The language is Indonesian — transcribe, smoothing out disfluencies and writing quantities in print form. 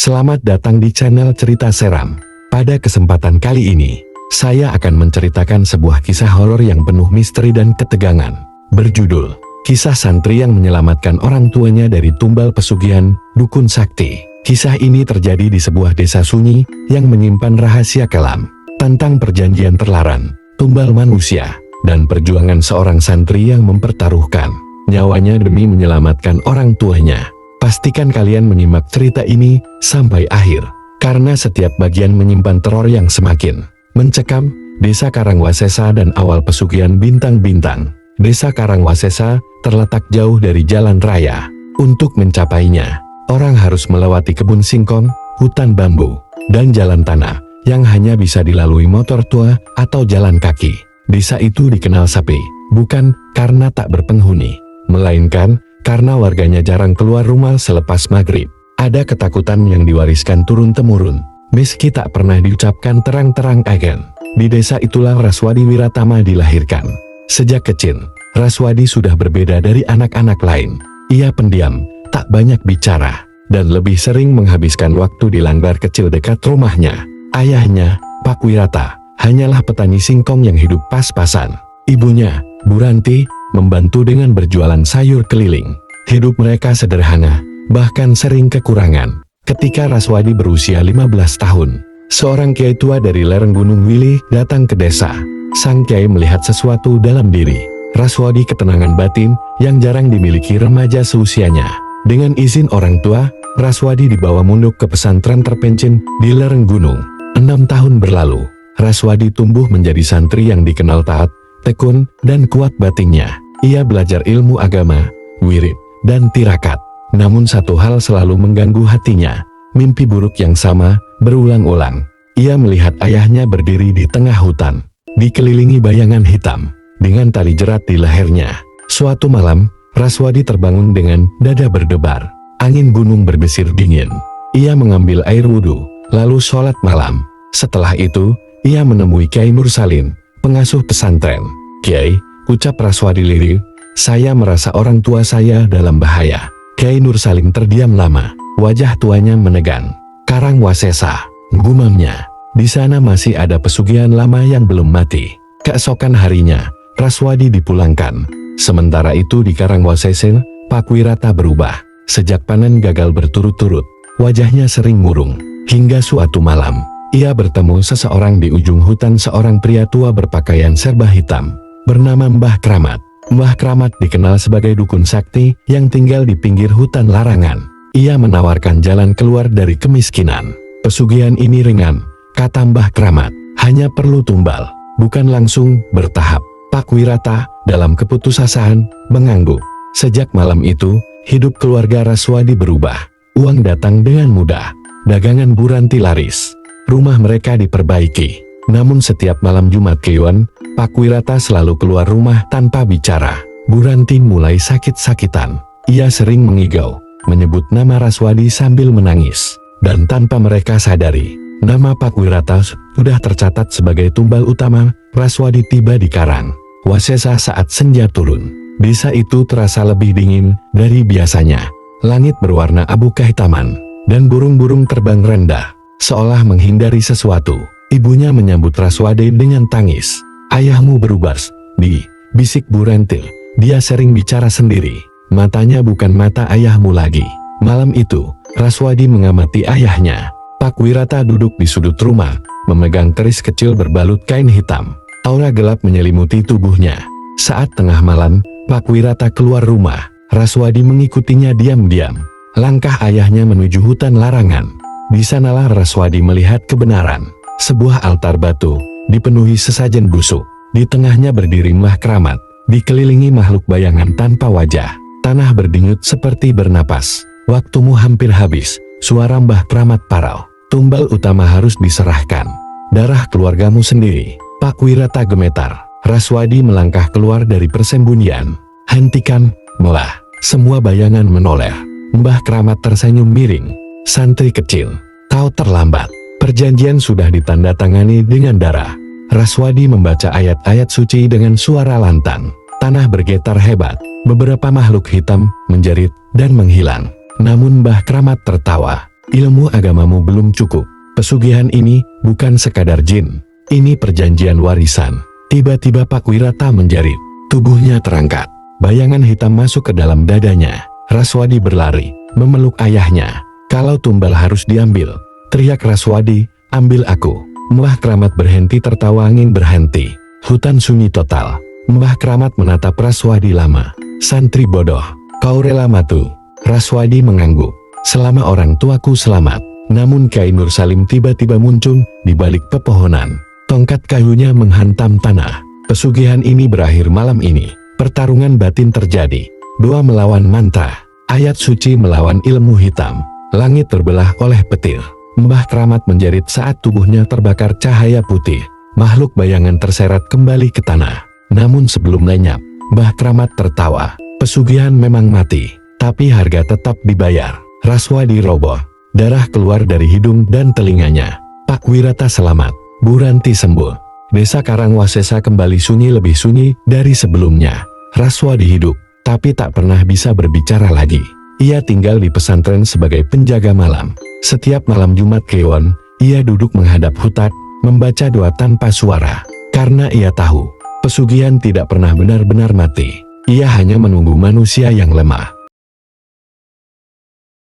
Selamat datang di channel Cerita Seram. Pada kesempatan kali ini, saya akan menceritakan sebuah kisah horor yang penuh misteri dan ketegangan. Berjudul, Kisah Santri yang Menyelamatkan Orang Tuanya dari Tumbal Pesugihan Dukun Sakti. Kisah ini terjadi di sebuah desa sunyi yang menyimpan rahasia kelam tentang perjanjian terlarang, tumbal manusia, dan perjuangan seorang santri yang mempertaruhkan nyawanya demi menyelamatkan orang tuanya. Pastikan kalian menyimak cerita ini sampai akhir, karena setiap bagian menyimpan teror yang semakin mencekam. Desa Karangwasesa dan awal pesugihan bintang-bintang. Desa Karangwasesa terletak jauh dari jalan raya. Untuk mencapainya, orang harus melewati kebun singkong, hutan bambu, dan jalan tanah yang hanya bisa dilalui motor tua atau jalan kaki. Desa itu dikenal sepi, bukan karena tak berpenghuni, melainkan karena warganya jarang keluar rumah selepas maghrib. Ada ketakutan yang diwariskan turun-temurun, meski tak pernah diucapkan terang-terang agen. Di desa itulah Raswadi Wiratama dilahirkan. Sejak kecil, Raswadi sudah berbeda dari anak-anak lain. Ia pendiam, tak banyak bicara, dan lebih sering menghabiskan waktu di langgar kecil dekat rumahnya. Ayahnya, Pak Wirata, hanyalah petani singkong yang hidup pas-pasan. Ibunya, Bu Ranti, membantu dengan berjualan sayur keliling. Hidup mereka sederhana, bahkan sering kekurangan. Ketika Raswadi berusia 15 tahun, seorang kiai tua dari lereng Gunung Wilih datang ke desa. Sang kiai melihat sesuatu dalam diri Raswadi, ketenangan batin yang jarang dimiliki remaja seusianya. Dengan izin orang tua, Raswadi dibawa munduk ke pesantren terpencil di lereng gunung. 6 tahun berlalu, Raswadi tumbuh menjadi santri yang dikenal taat, tekun, dan kuat batinnya. Ia belajar ilmu agama, wirid, dan tirakat. Namun satu hal selalu mengganggu hatinya, mimpi buruk yang sama berulang-ulang. Ia melihat ayahnya berdiri di tengah hutan, dikelilingi bayangan hitam, dengan tali jerat di lehernya. Suatu malam, Raswadi terbangun dengan dada berdebar. Angin gunung berdesir dingin. Ia mengambil air wudhu, lalu sholat malam. Setelah itu, ia menemui Kiai Nursalim, pengasuh pesantren. "Kiai," ucap Raswadi lirih, "saya merasa orang tua saya dalam bahaya." Kiai Nursalim terdiam lama, wajah tuanya menegang. "Karangwasesa," gumamnya, "di sana masih ada pesugihan lama yang belum mati." Keesokan harinya, Raswadi dipulangkan. Sementara itu di Karangwasesa, Pak Wirata berubah. Sejak panen gagal berturut-turut, wajahnya sering murung. Hingga suatu malam, ia bertemu seseorang di ujung hutan, seorang pria tua berpakaian serba hitam, bernama Mbah Kramat. Mbah Kramat dikenal sebagai dukun sakti yang tinggal di pinggir hutan larangan. Ia menawarkan jalan keluar dari kemiskinan. "Pesugihan ini ringan," kata Mbah Kramat, "hanya perlu tumbal, bukan langsung, bertahap." Pak Wirata, dalam keputusasaan, mengangguk. Sejak malam itu, hidup keluarga Raswadi berubah. Uang datang dengan mudah, dagangan Bu Ranti laris, rumah mereka diperbaiki. Namun setiap malam Jumat Kliwon, Pak Wirata selalu keluar rumah tanpa bicara. Bu Ranti mulai sakit-sakitan. Ia sering mengigau, menyebut nama Raswadi sambil menangis. Dan tanpa mereka sadari, nama Pak Wirata sudah tercatat sebagai tumbal utama. Raswadi tiba di Karangwasesa saat senja turun. Desa itu terasa lebih dingin dari biasanya. Langit berwarna abu kehitaman, dan burung-burung terbang rendah, seolah menghindari sesuatu. Ibunya menyambut Raswadi dengan tangis. "Ayahmu berubah," bisik Bu Ranti. Dia sering bicara sendiri. Matanya bukan mata ayahmu lagi. Malam itu, Raswadi mengamati ayahnya. Pak Wirata duduk di sudut rumah, memegang keris kecil berbalut kain hitam. Aura gelap menyelimuti tubuhnya. Saat tengah malam, Pak Wirata keluar rumah. Raswadi mengikutinya diam-diam. Langkah ayahnya menuju hutan larangan. Di sanalah Raswadi melihat kebenaran. Sebuah altar batu, dipenuhi sesajen busuk. Di tengahnya berdiri Mbah Kramat, dikelilingi makhluk bayangan tanpa wajah. Tanah berdenyut seperti bernapas. "Waktumu hampir habis," suara Mbah Kramat parau. "Tumbal utama harus diserahkan. Darah keluargamu sendiri." Pak Wirata gemetar. Raswadi melangkah keluar dari persembunyian. "Hentikan, Mbah." Semua bayangan menoleh. Mbah Kramat tersenyum miring. "Santri kecil, kau terlambat. Perjanjian sudah ditandatangani dengan darah." Raswadi membaca ayat-ayat suci dengan suara lantang. Tanah bergetar hebat. Beberapa makhluk hitam menjerit dan menghilang. Namun Mbah Kramat tertawa. ilmu agamamu belum cukup. Pesugihan ini bukan sekadar jin. Ini perjanjian warisan. Tiba-tiba Pak Wirata menjerit. Tubuhnya terangkat. Bayangan hitam masuk ke dalam dadanya. Raswadi berlari, memeluk ayahnya. Kalau tumbal harus diambil, teriak Raswadi, ambil aku. Mbah Kramat berhenti tertawa angin berhenti. Hutan sunyi total. Mbah Kramat menatap Raswadi lama. Santri bodoh, kau rela mati. Raswadi mengangguk. Selama orang tuaku selamat. Namun Kiai Nur Salim tiba-tiba muncul di balik pepohonan. Tongkat kayunya menghantam tanah. Pesugihan ini berakhir malam ini. Pertarungan batin terjadi. Doa melawan mantra. Ayat suci melawan ilmu hitam. Langit terbelah oleh petir. Mbah Kramat menjerit saat tubuhnya terbakar cahaya putih. Makhluk bayangan terseret kembali ke tanah. Namun sebelum lenyap, Mbah Kramat tertawa. Pesugihan memang mati, tapi harga tetap dibayar. Raswadi roboh. Darah keluar dari hidung dan telinganya. Pak Wirata selamat. Bu Ranti sembuh. Desa Karangwasesa kembali sunyi lebih sunyi dari sebelumnya. Raswadi hidup, tapi tak pernah bisa berbicara lagi. Ia tinggal di pesantren sebagai penjaga malam. Setiap malam Jumat Kliwon, ia duduk menghadap hutan, membaca doa tanpa suara. Karena ia tahu, pesugihan tidak pernah benar-benar mati. Ia hanya menunggu manusia yang lemah.